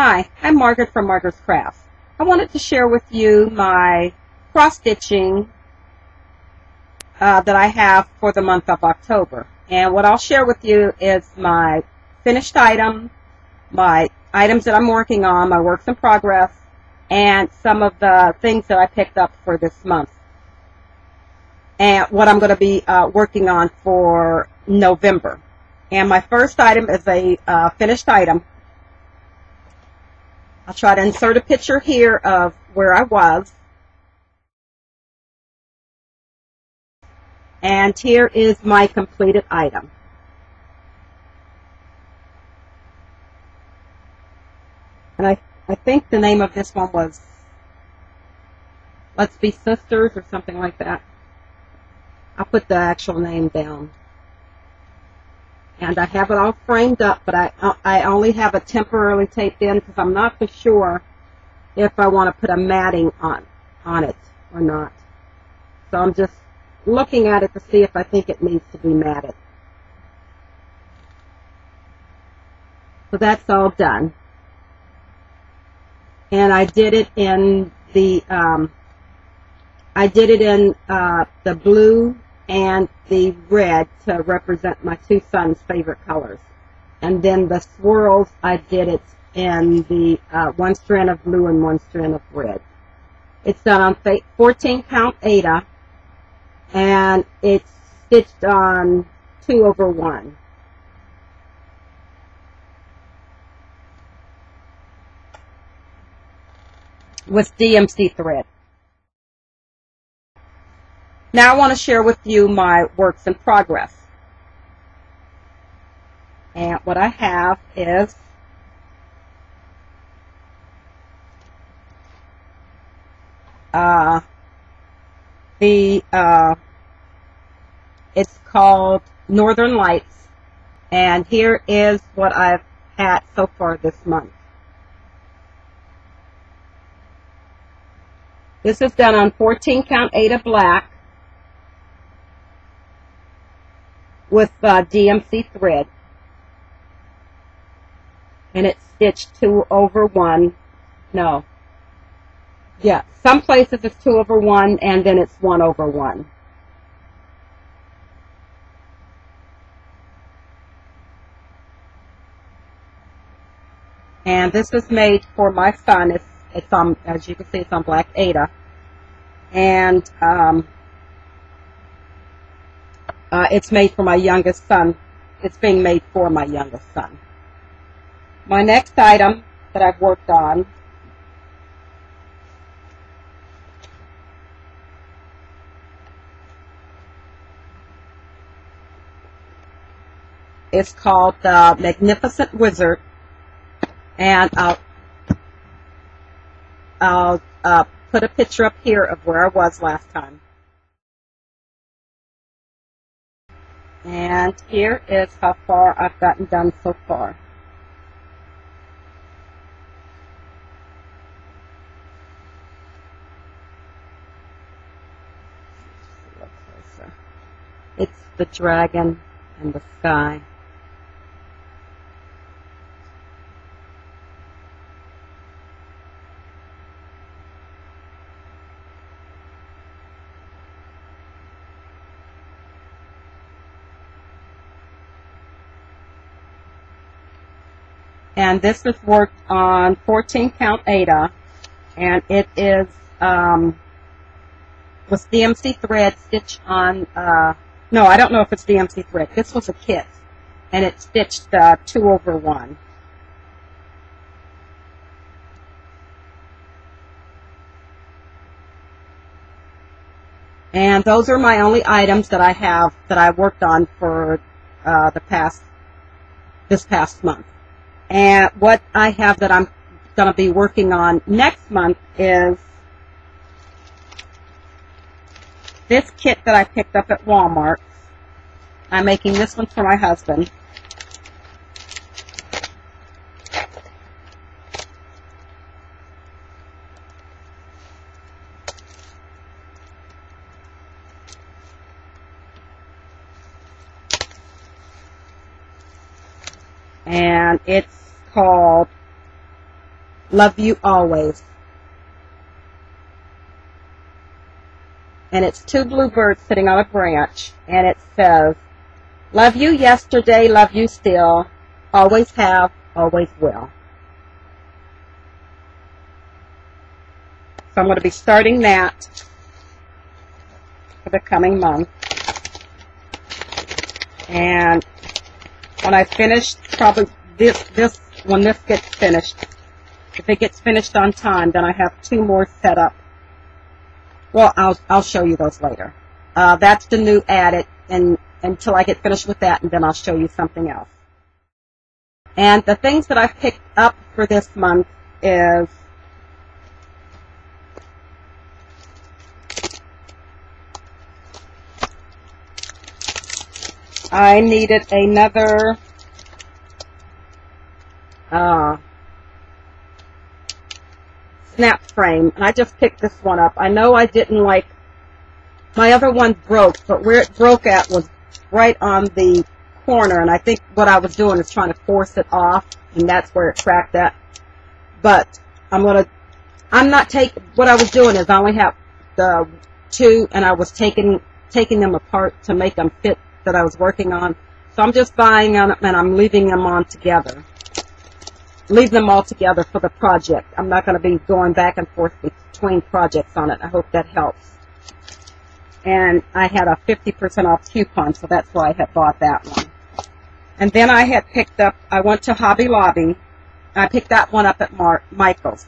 Hi, I'm Margaret from Margaret's Crafts. I wanted to share with you my cross-stitching that I have for the month of October. And what I'll share with you is my finished item, my items that I'm working on, my works in progress, and some of the things that I picked up for this month. And what I'm going to be working on for November. And my first item is a finished item. I'll try to insert a picture here of where I was. And here is my completed item. And I think the name of this one was Let's Be Sisters or something like that. I'll put the actual name down. And I have it all framed up, but I only have it temporarily taped in because I'm not for sure if I want to put a matting on it or not. So I'm just looking at it to see if I think it needs to be matted. So that's all done. And I did it in the the blue and the red to represent my two sons' favorite colors. And then the swirls, I did it in the one strand of blue and one strand of red. It's done on 14 count Aida, and it's stitched on 2/1. With DMC thread. Now I want to share with you my works in progress. And what I have is it's called Northern Lights, and here is what I've had so far this month. This is done on 14 count Aida black with DMC thread, and it's stitched 2/1. No, yeah, some places it's 2/1 and then it's 1/1. And this is made for my son. It's on, as you can see, it's on black Aida, and it's made for my youngest son. It's being made for my youngest son. My next item that I've worked on is called the Magnificent Wizard, and I'll put a picture up here of where I was last time. And here is how far I've gotten done so far. It's the dragon and the sky. And this is worked on 14 count Aida, and it is with DMC thread stitched on, no, I don't know if it's DMC thread. This was a kit, and it's stitched 2/1. And those are my only items that I have that I worked on for this past month. And what I have that I'm going to be working on next month is this kit that I picked up at Walmart. I'm making this one for my husband. And it's called Love you always. And it's two bluebirds sitting on a branch, and it says, love you yesterday, love you still, always have, always will. So I'm going to be starting that for the coming month. And when I finish, probably when this gets finished, if it gets finished on time, then I have 2 more set up. Well, I'll show you those later. That's the new added, and until I get finished with that, and then I'll show you something else. And the things that I've picked up for this month is I needed another snap frame, and I just picked this one up. I know I didn't like, my other one broke, but where it broke at was right on the corner, and I think what I was doing is trying to force it off, and that's where it cracked at. But what I was doing is I only have the 2, and I was taking them apart to make them fit that I was working on. So I'm just buying them, and I'm leaving them on together. Leave them all together for the project. I'm not going to be going back and forth between projects on it. I hope that helps. And I had a 50% off coupon, so that's why I had bought that one. And then I had picked up, I went to Hobby Lobby. I picked that one up at Michael's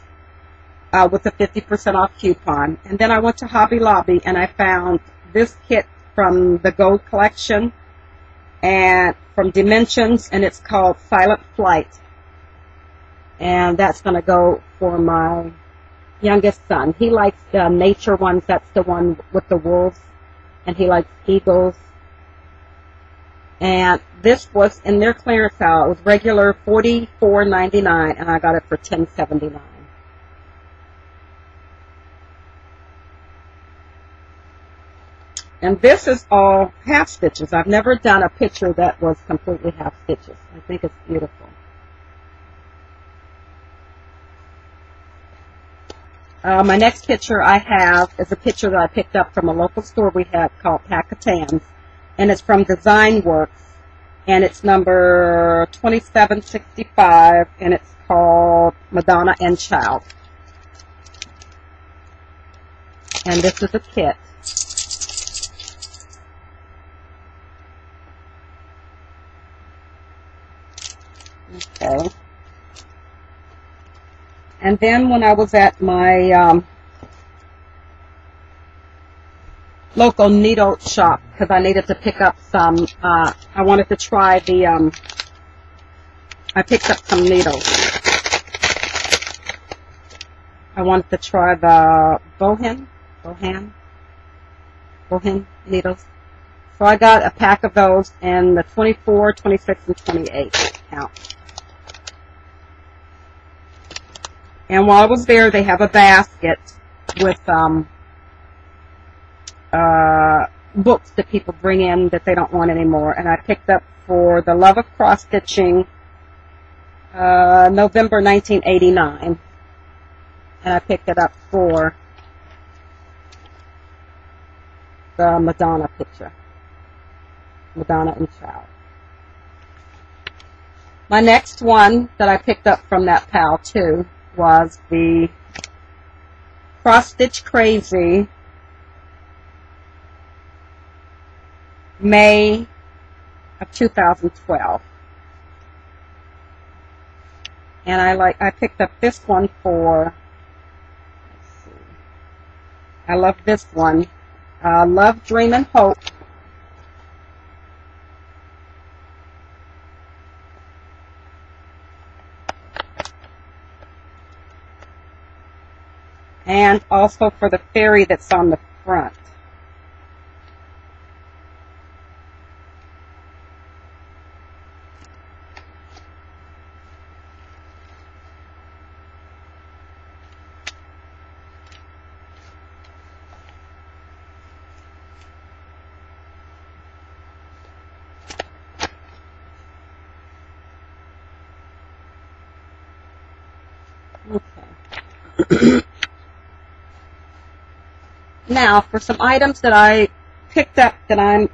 with a 50% off coupon. And then I went to Hobby Lobby, and I found this kit from the Gold Collection and from Dimensions, and it's called Silent Flight. And that's going to go for my youngest son. He likes the nature ones. That's the one with the wolves. And he likes eagles. And this was in their clearance aisle. It was regular $44.99, and I got it for $10.79. And this is all half stitches. I've never done a picture that was completely half stitches. I think it's beautiful. My next picture I have is a picture that I picked up from a local store we had called Pack-A-Tans, and it's from Design Works, and it's number 2765, and it's called Madonna and Child. And this is a kit. Okay. And then when I was at my local needle shop, because I needed to pick up some, I wanted to try the, I picked up some needles. I wanted to try the Bohan needles. So I got a pack of those in the 24, 26, and 28 count. And while I was there, they have a basket with books that people bring in that they don't want anymore. And I picked up for the Love of Cross Stitching, November 1989. And I picked it up for the Madonna picture. Madonna and Child. My next one that I picked up from that pal too was the Cross Stitch Crazy May of 2012. And I picked up this one for, let's see, I love this one, Love, Dream, and Hope. And also for the fairy that's on the front. Okay. Now, for some items that I picked up that and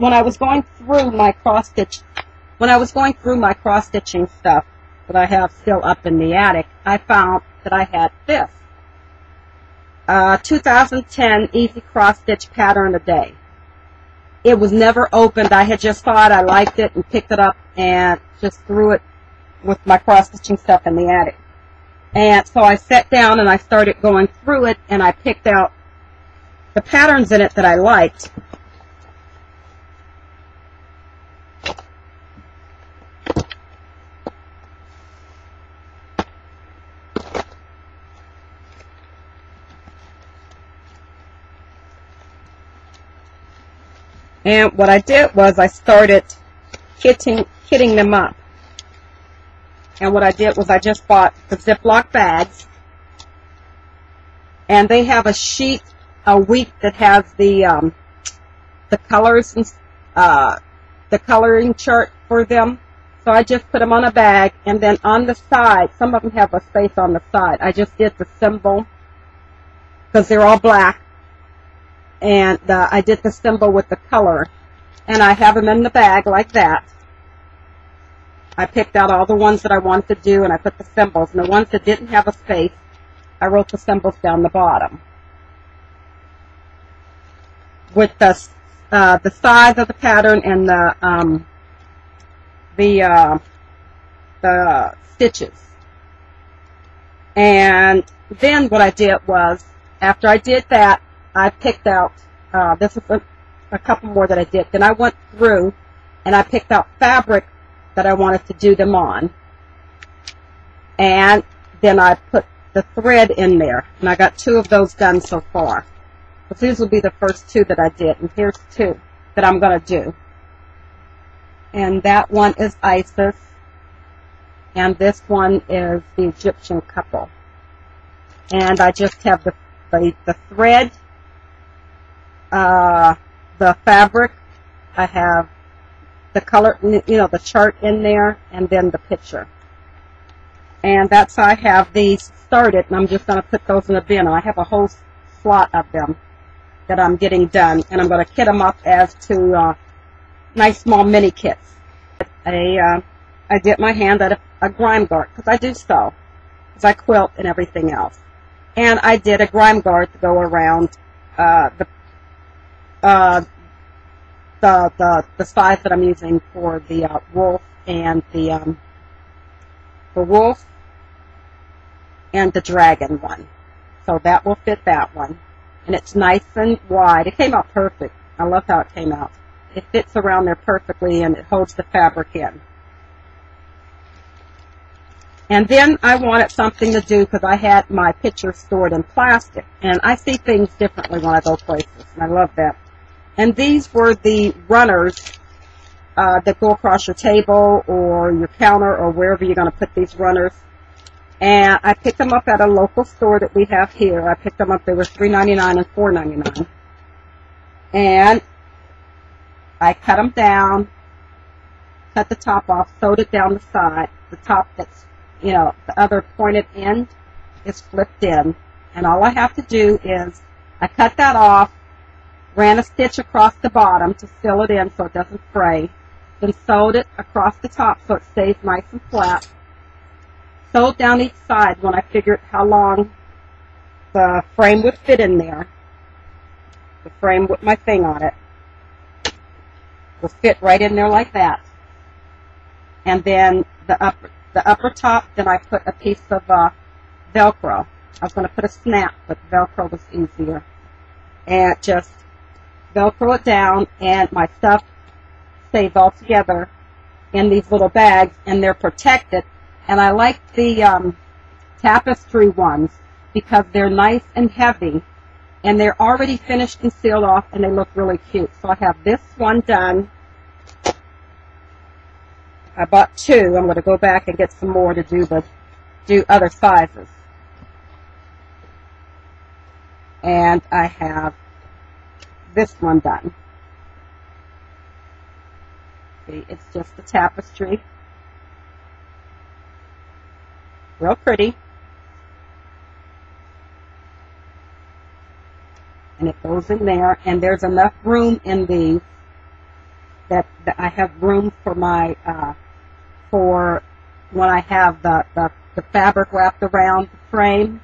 when I was going through my cross-stitching stuff that I have still up in the attic, I found that I had this. 2010 Easy Cross Stitch Pattern a Day. It was never opened. I had just thought I liked it and picked it up and just threw it with my cross-stitching stuff in the attic. And so I sat down and I started going through it, and I picked out the patterns in it that I liked. And what I did was I started kitting them up. And what I did was I just bought the Ziploc bags. And they have a sheet a week that has the colors and the coloring chart for them. So I just put them on a bag, and then on the side, some of them have a space on the side. I just did the symbol because they're all black. And I did the symbol with the color, and I have them in the bag like that. I picked out all the ones that I wanted to do, and I put the symbols. And the ones that didn't have a space, I wrote the symbols down the bottom with the size of the pattern and the stitches. And then what I did was, after I did that, I picked out, this is a couple more that I did. Then I went through and I picked out fabric that I wanted to do them on. And then I put the thread in there. And I got 2 of those done so far. But these will be the first 2 that I did. And here's 2 that I'm going to do. And that one is Isis. And this one is the Egyptian couple. And I just have the thread, the fabric, I have the color, the chart in there, and then the picture. And that's how I have these started, and I'm just going to put those in a bin. I have a whole slot of them that I'm getting done, and I'm going to kit them up as to nice small mini kits. I did my hand at a grime guard, because I do sew, because I quilt and everything else. And I did a grime guard to go around the size that I'm using for the wolf and the wolf and the dragon one. So that will fit that one. And it's nice and wide. It came out perfect. I love how it came out. It fits around there perfectly, and it holds the fabric in. And then I wanted something to do because I had my picture stored in plastic. And I see things differently when I go places, and I love that. And these were the runners that go across your table or your counter or wherever you're going to put these runners. And I picked them up at a local store that we have here. I picked them up. They were $3.99 and $4.99. And I cut them down, cut the top off, sewed it down the side. The top that's, the other pointed end is flipped in. And all I have to do is I cut that off, ran a stitch across the bottom to fill it in so it doesn't fray, then sewed it across the top so it stays nice and flat, sewed down each side when I figured how long the frame would fit in there. The frame with my thing on it will fit right in there like that. And then the upper top, then I put a piece of Velcro. I was going to put a snap, but Velcro was easier. And just Velcro it down, and my stuff stays all together in these little bags, and they're protected. And I like the tapestry ones because they're nice and heavy, and they're already finished and sealed off, and they look really cute. So I have this one done. I bought 2. I'm going to go back and get some more to do other sizes. And I have this one done. See, it's just a tapestry. Real pretty. And it goes in there, and there's enough room in these that I have room for my for when I have the fabric wrapped around the frame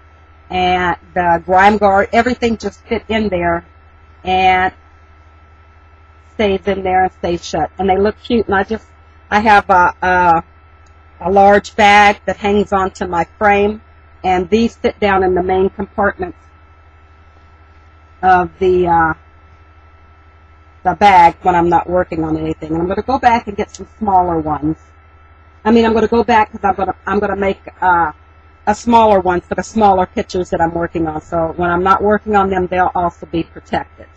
and the grime guard. Everything just fit in there and stays in there and stays shut. And they look cute. And I have a large bag that hangs onto my frame, and these sit down in the main compartments of the bag when I'm not working on anything. And I'm going to go back and get some smaller ones. I'm going to go back because I'm going to make a smaller one for the smaller pictures that I'm working on. So when I'm not working on them, they'll also be protected.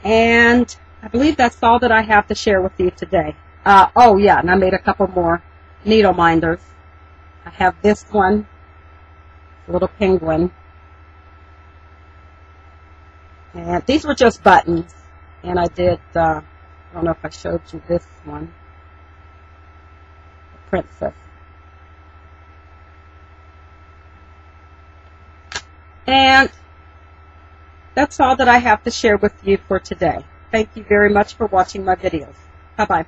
And I believe that's all that I have to share with you today. Oh yeah, and I made a couple more needle minders. I have this one, a little penguin. And these were just buttons. And I did, I don't know if I showed you this one, the princess. And that's all that I have to share with you for today. Thank you very much for watching my videos. Bye-bye.